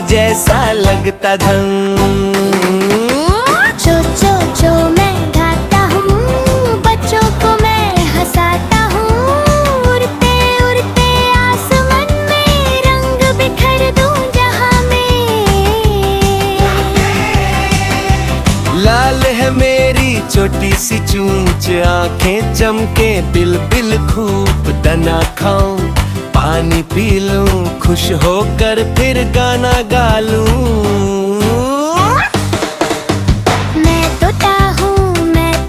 जैसा लगता धन। चो चो चो मैं गाता हूँ, बच्चों को मैं हंसाता हूँ। उड़ते उड़ते आसमान में रंग बिखर दूँ जहाँ में। लाल है मेरी छोटी सी चूंच, आंखें चमके बिल खूब दाना खाऊं, पानी पी लूं, खुश होकर फिर गाना गा लूं। मैं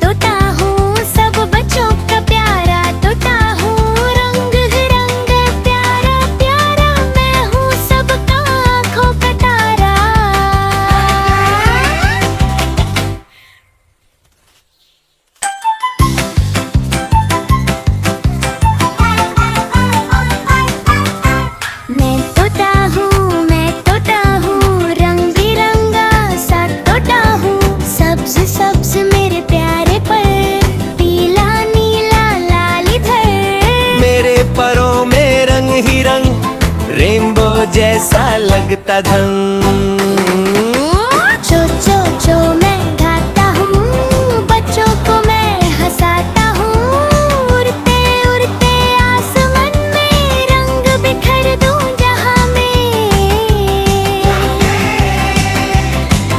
तोता हूँ, सब बच्चों का प्यारा तोता हूँ। रंग रंग प्यारा प्यारा, मैं हूँ सबका आँखों का तारा। मैं तोता हूँ, रंग बिरंगा सा तोता हूँ। सब्ज सब्ज मेरे प्यारे पर, पीला नीला लाल इधर। मेरे परों में रंग ही रंग, रेनबो जैसा लगता धन। चो चो चो मैं गाता हूँ, बच्चों को मैं हंसाता हूँ। उड़ते उड़ते आसमान में रंग बिखर दूँ जहाँ में।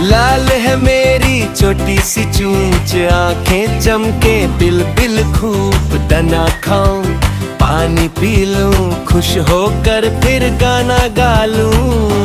लाल है मेरी छोटी सी चूंच, आंखें चमके बिल खूब दाना खाऊं, पानी पी लूं, खुश होकर फिर गाना गा लूं।